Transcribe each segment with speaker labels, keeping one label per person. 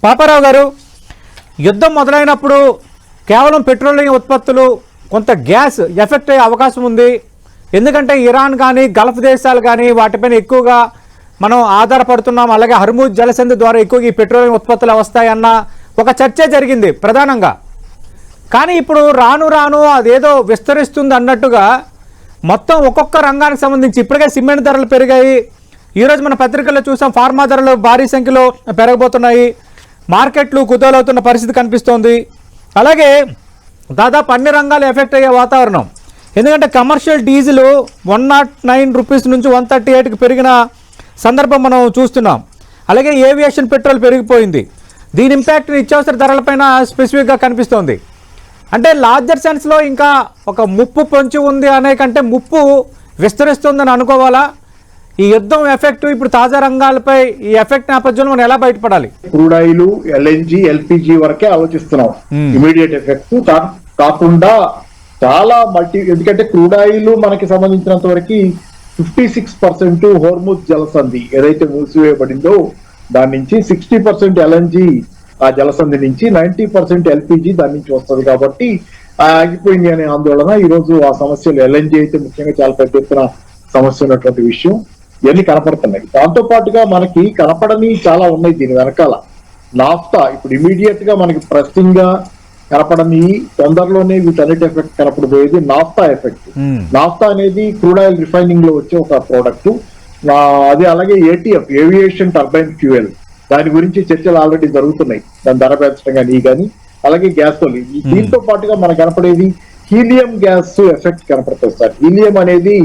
Speaker 1: పాపారావు గారు, యుద్ధం మొదలైనప్పుడు కేవలం పెట్రోలియం ఉత్పత్తులు కొంత గ్యాస్ ఎఫెక్ట్ అయ్యే అవకాశం ఉంది. ఎందుకంటే ఇరాన్ కానీ గల్ఫ్ దేశాలు కానీ వాటిపైన ఎక్కువగా మనం ఆధారపడుతున్నాం. అలాగే హర్మూజ్ జలసంధి ద్వారా ఎక్కువగా ఈ పెట్రోలియం ఉత్పత్తులు వస్తాయన్న ఒక చర్చ జరిగింది ప్రధానంగా. కానీ ఇప్పుడు రాను రాను అదేదో విస్తరిస్తుంది అన్నట్టుగా మొత్తం ఒక్కొక్క రంగానికి సంబంధించి ఇప్పటికే సిమెంట్ ధరలు పెరిగాయి. ఈరోజు మన పత్రికల్లో చూసాం ఫార్మా ధరలు భారీ సంఖ్యలో పెరగబోతున్నాయి. మార్కెట్లు కుదేలవుతున్న పరిస్థితి కనిపిస్తోంది. అలాగే దాదాపు అన్ని రంగాలు ఎఫెక్ట్ అయ్యే వాతావరణం. ఎందుకంటే కమర్షియల్ డీజిల్ 109 రూపీస్ నుంచి 138కి పెరిగిన సందర్భం మనం చూస్తున్నాం. అలాగే ఏవియేషన్ పెట్రోల్ పెరిగిపోయింది. దీని ఇంపాక్ట్ నిత్యావసర ధరలపైన స్పెసిఫిక్గా కనిపిస్తోంది. అంటే లార్జర్ సెన్స్లో ఇంకా ఒక ముప్పు పొంచి ఉంది అనే కంటే ముప్పు విస్తరిస్తుందని అనుకోవాలా? ఈ యుద్ధం ఎఫెక్ట్ ఇప్పుడు తాజా రంగాలపై ఈ ఎఫెక్ట్ నేపథ్యంలో మనం ఎలా బయటపడాలి?
Speaker 2: క్రూడ్ ఆయిల్, ఎల్ఎన్జి, ఎల్పిజి వరకే ఆలోచిస్తున్నాం. ఇమీడియట్ ఎఫెక్ట్ కాకుండా చాలా ఎందుకంటే క్రూడ్ ఆయిల్ మనకి సంబంధించినంత వరకు 56% హోర్ముజ్ జలసంధి ఏదైతే మూసివేయబడిందో దాని నుంచి 60% ఎల్ఎన్జి ఆ జలసంధి నుంచి 90% ఎల్పిజి దాని నుంచి వస్తుంది. కాబట్టి ఆగిపోయింది అనే ఆందోళన ఈ రోజు ఆ సమస్యలు ఎల్ఎన్జి అయితే ముఖ్యంగా చాలా పెద్ద ఎత్తున సమస్య ఉన్నటువంటి విషయం ఇవన్నీ కనపడుతున్నాయి. దాంతో పాటుగా మనకి కనపడని చాలా ఉన్నాయి దీని వెనకాల. నాఫ్తా ఇప్పుడు ఇమీడియట్ గా మనకి ప్రెస్సింగ్ గా కనపడని, తొందరలోనే వీటన్నిటి ఎఫెక్ట్ కనపడబోయేది నాఫ్తా ఎఫెక్ట్. నాఫ్తా అనేది క్రూడ్ ఆయిల్ రిఫైనింగ్ లో వచ్చే ఒక ప్రోడక్ట్. అది అలాగే ఏటీఎఫ్, ఏవియేషన్ టర్బైన్ ఫ్యూయల్, దాని గురించి చర్చలు ఆల్రెడీ జరుగుతున్నాయి. దాని ధర పెంచడం కానీ అలాగే గ్యాసోలిన్. దీంతో పాటుగా మనకు కనపడేది హీలియం గ్యాస్ ఎఫెక్ట్ కనపడుతుంది సార్. హీలియం అనేది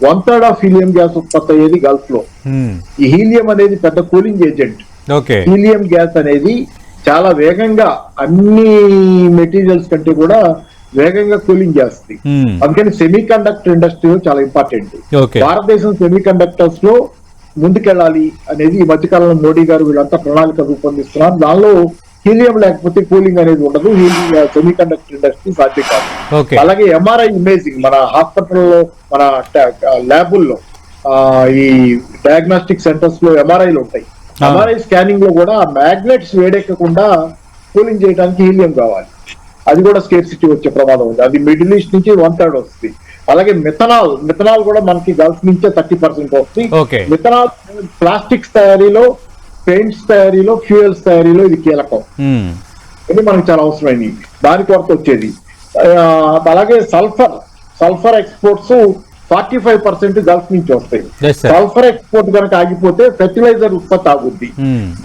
Speaker 2: 1/3 ఆఫ్ హీలియం గ్యాస్ ఉత్పత్తి అయ్యేది గల్ఫ్ లో. ఈ హీలియం అనేది పెద్ద కూలింగ్ ఏజెంట్. హీలియం గ్యాస్ అనేది చాలా వేగంగా అన్ని మెటీరియల్స్ కంటే కూడా వేగంగా కూలింగ్ చేస్తుంది. అందుకని సెమీ కండక్టర్ ఇండస్ట్రీలో చాలా ఇంపార్టెంట్. భారతదేశం సెమీ కండక్టర్స్ లో ముందుకెళ్ళాలి అనేది ఈ మధ్యకాలంలో మోడీ గారు వీళ్ళంతా ప్రణాళిక రూపొందిస్తున్నారు. దానిలో హీలియం లేకపోతే కూలింగ్ అనేది ఉండదు. సెమీ కండక్టర్ ఇండస్ట్రీ సాధ్యం కాదు. అలాగే ఎంఆర్ఐ ఇమేజింగ్, మన హాస్పిటల్లో, మన ల్యాబుల్లో, ఈ డయాగ్నోస్టిక్ సెంటర్స్ లో ఎంఆర్ఐలు ఉంటాయి. ఎంఆర్ఐ స్కానింగ్ లో కూడా మ్యాగ్నెట్స్ వేడెక్కకుండా కూలింగ్ చేయడానికి హీలియం కావాలి. అది కూడా స్కేర్సిటీ వచ్చే ప్రమాదం ఉంది. అది మిడిల్ ఈస్ట్ నుంచి 1/3 వస్తుంది. అలాగే మిథనాల్ కూడా మనకి గల్ఫ్ నుంచే 30% వస్తుంది. మిథనాల్ ప్లాస్టిక్స్ తయారీలో, పెయింట్స్ తయారీలో, ఫ్యూయల్స్ తయారీలో ఇది కీలకం. ఇది మనకి చాలా అవసరమైంది. దాని కొరత వచ్చేది. అలాగే సల్ఫర్ ఎక్స్పోర్ట్స్ 45% గల్ఫ్ నుంచి వస్తాయి. సల్ఫర్ ఎక్స్పోర్ట్ కనుక ఆగిపోతే ఫెర్టిలైజర్ ఉత్పత్తి ఆగుద్ది.